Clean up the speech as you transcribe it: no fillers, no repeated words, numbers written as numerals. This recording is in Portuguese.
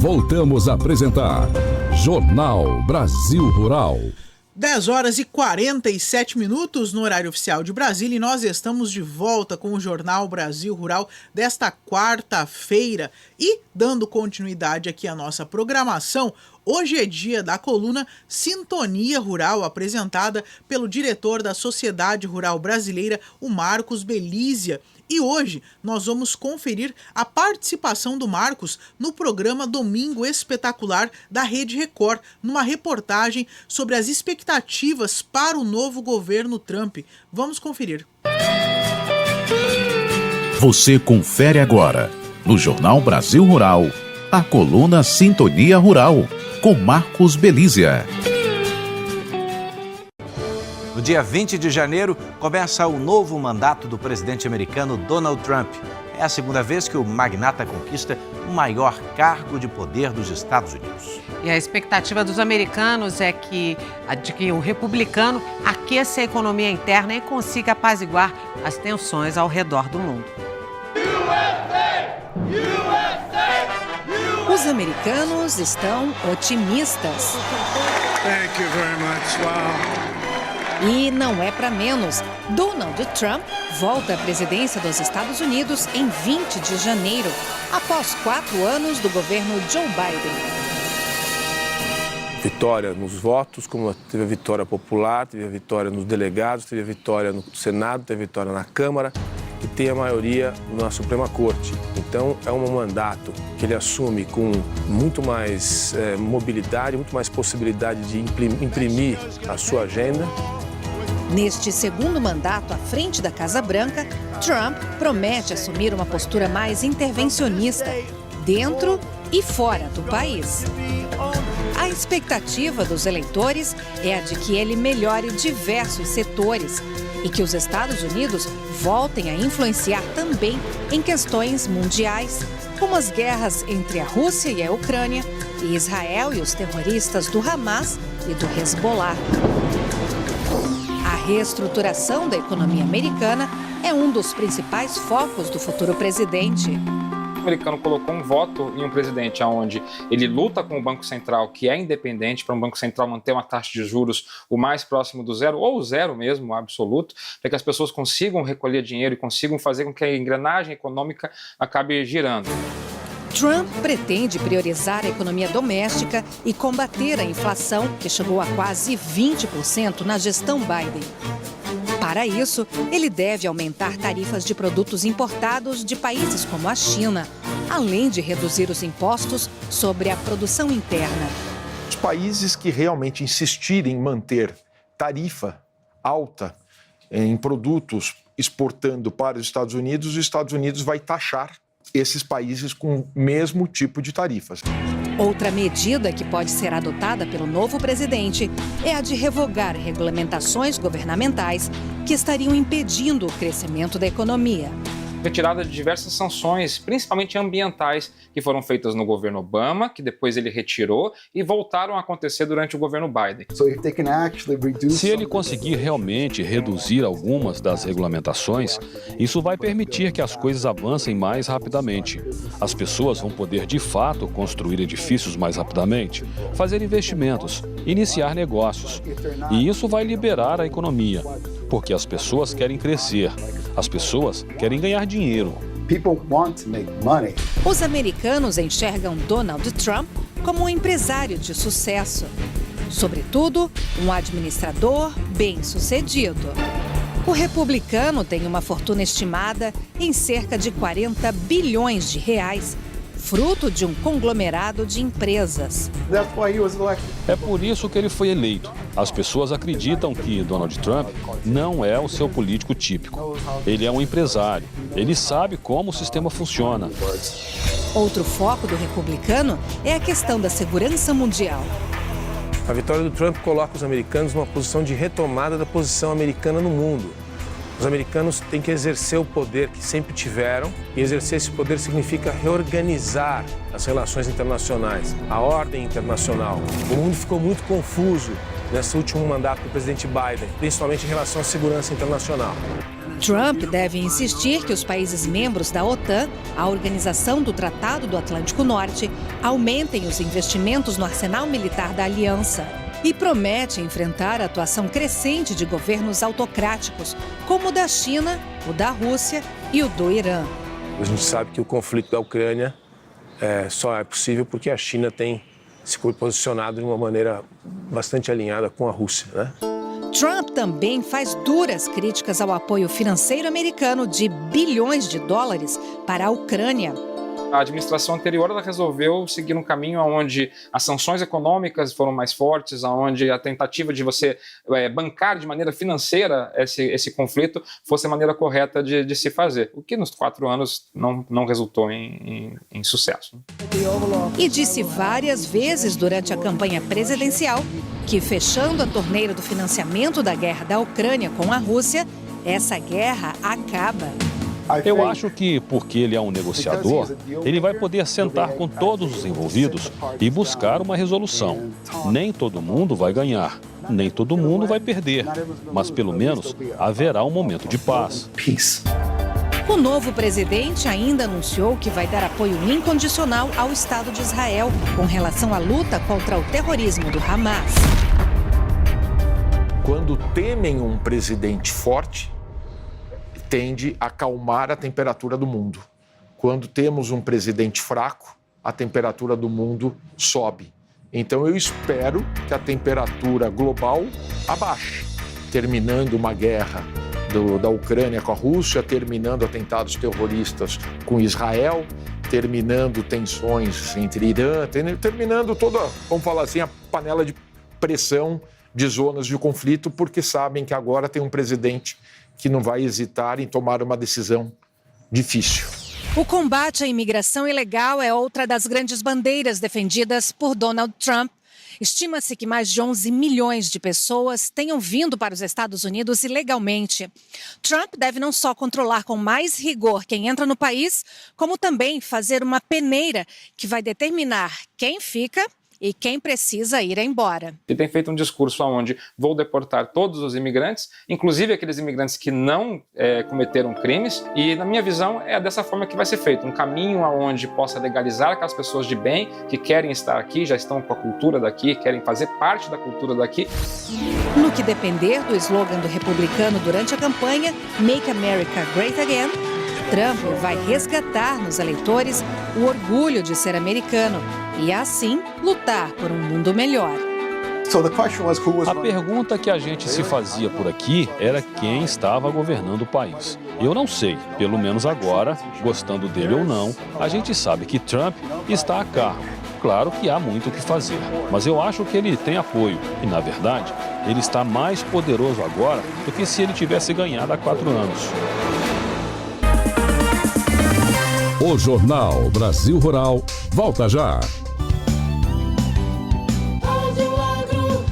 voltamos a apresentar Jornal Brasil Rural. 10 horas e 47 minutos no horário oficial de Brasília e nós estamos de volta com o Jornal Brasil Rural desta quarta-feira. E, dando continuidade aqui à nossa programação, hoje é dia da coluna Sintonia Rural, apresentada pelo diretor da Sociedade Rural Brasileira, o Marcos Belízia. E hoje nós vamos conferir a participação do Marcos no programa Domingo Espetacular da Rede Record, numa reportagem sobre as expectativas para o novo governo Trump. Vamos conferir. Você confere agora, no Jornal Brasil Rural, a coluna Sintonia Rural, com Marcos Belízia. No dia 20 de janeiro, começa o novo mandato do presidente americano Donald Trump. É a segunda vez que o magnata conquista o maior cargo de poder dos Estados Unidos. E a expectativa dos americanos é de que o republicano aqueça a economia interna e consiga apaziguar as tensões ao redor do mundo. Os americanos estão otimistas. Thank you very much. Wow. E não é para menos. Donald Trump volta à presidência dos Estados Unidos em 20 de janeiro, após 4 anos do governo Joe Biden. Vitória nos votos, como teve a vitória popular, teve a vitória nos delegados, teve a vitória no Senado, teve a vitória na Câmara e tem a maioria na Suprema Corte. Então é um mandato que ele assume com muito mais mobilidade, muito mais possibilidade de imprimir a sua agenda. Neste segundo mandato à frente da Casa Branca, Trump promete assumir uma postura mais intervencionista, dentro e fora do país. A expectativa dos eleitores é a de que ele melhore diversos setores e que os Estados Unidos voltem a influenciar também em questões mundiais, como as guerras entre a Rússia e a Ucrânia, e Israel e os terroristas do Hamas e do Hezbollah. A reestruturação da economia americana é um dos principais focos do futuro presidente. O americano colocou um voto em um presidente onde ele luta com o Banco Central, que é independente, para um Banco Central manter uma taxa de juros o mais próximo do zero, ou zero mesmo, absoluto, para que as pessoas consigam recolher dinheiro e consigam fazer com que a engrenagem econômica acabe girando. Trump pretende priorizar a economia doméstica e combater a inflação, que chegou a quase 20% na gestão Biden. Para isso, ele deve aumentar tarifas de produtos importados de países como a China, além de reduzir os impostos sobre a produção interna. Os países que realmente insistirem em manter tarifa alta em produtos exportando para os Estados Unidos vai taxar esses países com o mesmo tipo de tarifas. Outra medida que pode ser adotada pelo novo presidente é a de revogar regulamentações governamentais que estariam impedindo o crescimento da economia. Retirada de diversas sanções, principalmente ambientais, que foram feitas no governo Obama, que depois ele retirou, e voltaram a acontecer durante o governo Biden. Se ele conseguir realmente reduzir algumas das regulamentações, isso vai permitir que as coisas avancem mais rapidamente. As pessoas vão poder, de fato, construir edifícios mais rapidamente, fazer investimentos, iniciar negócios. E isso vai liberar a economia, porque as pessoas querem crescer. As pessoas querem ganhar dinheiro. Os americanos enxergam Donald Trump como um empresário de sucesso. Sobretudo, um administrador bem-sucedido. O republicano tem uma fortuna estimada em cerca de 40 bilhões de reais, fruto de um conglomerado de empresas. É por isso que ele foi eleito. As pessoas acreditam que Donald Trump não é o seu político típico. Ele é um empresário. Ele sabe como o sistema funciona. Outro foco do republicano é a questão da segurança mundial. A vitória do Trump coloca os americanos numa posição de retomada da posição americana no mundo. Os americanos têm que exercer o poder que sempre tiveram, e exercer esse poder significa reorganizar as relações internacionais, a ordem internacional. O mundo ficou muito confuso nesse último mandato do presidente Biden, principalmente em relação à segurança internacional. Trump deve insistir que os países membros da OTAN, a Organização do Tratado do Atlântico Norte, aumentem os investimentos no arsenal militar da aliança. E promete enfrentar a atuação crescente de governos autocráticos, como o da China, o da Rússia e o do Irã. A gente sabe que o conflito da Ucrânia só é possível porque a China tem se posicionado de uma maneira bastante alinhada com a Rússia, né? Trump também faz duras críticas ao apoio financeiro americano de bilhões de dólares para a Ucrânia. A administração anterior ela resolveu seguir um caminho onde as sanções econômicas foram mais fortes, onde a tentativa de você bancar de maneira financeira esse conflito fosse a maneira correta de se fazer, o que nos 4 anos não resultou em sucesso. E disse várias vezes durante a campanha presidencial que, fechando a torneira do financiamento da guerra da Ucrânia com a Rússia, essa guerra acaba. Eu acho que, porque ele é um negociador, ele vai poder sentar com todos os envolvidos e buscar uma resolução. Nem todo mundo vai ganhar, nem todo mundo vai perder, mas pelo menos haverá um momento de paz. O novo presidente ainda anunciou que vai dar apoio incondicional ao Estado de Israel com relação à luta contra o terrorismo do Hamas. Quando temem um presidente forte, tende a acalmar a temperatura do mundo. Quando temos um presidente fraco, a temperatura do mundo sobe. Então eu espero que a temperatura global abaixe, terminando uma guerra da Ucrânia com a Rússia, terminando atentados terroristas com Israel, terminando tensões entre Irã, terminando toda, vamos falar assim, a panela de pressão de zonas de conflito, porque sabem que agora tem um presidente que não vai hesitar em tomar uma decisão difícil. O combate à imigração ilegal é outra das grandes bandeiras defendidas por Donald Trump. Estima-se que mais de 11 milhões de pessoas tenham vindo para os Estados Unidos ilegalmente. Trump deve não só controlar com mais rigor quem entra no país, como também fazer uma peneira que vai determinar quem fica e quem precisa ir embora. Ele tem feito um discurso onde vou deportar todos os imigrantes, inclusive aqueles imigrantes que não cometeram crimes, e na minha visão é dessa forma que vai ser feito, um caminho onde possa legalizar aquelas pessoas de bem que querem estar aqui, já estão com a cultura daqui, querem fazer parte da cultura daqui. No que depender do slogan do republicano durante a campanha, Make America Great Again, Trump vai resgatar nos eleitores o orgulho de ser americano e, assim, lutar por um mundo melhor. A pergunta que a gente se fazia por aqui era quem estava governando o país. Eu não sei, pelo menos agora, gostando dele ou não, a gente sabe que Trump está a cargo. Claro que há muito o que fazer, mas eu acho que ele tem apoio e, na verdade, ele está mais poderoso agora do que se ele tivesse ganhado há 4 anos. O Jornal Brasil Rural volta já. Rádio Agro,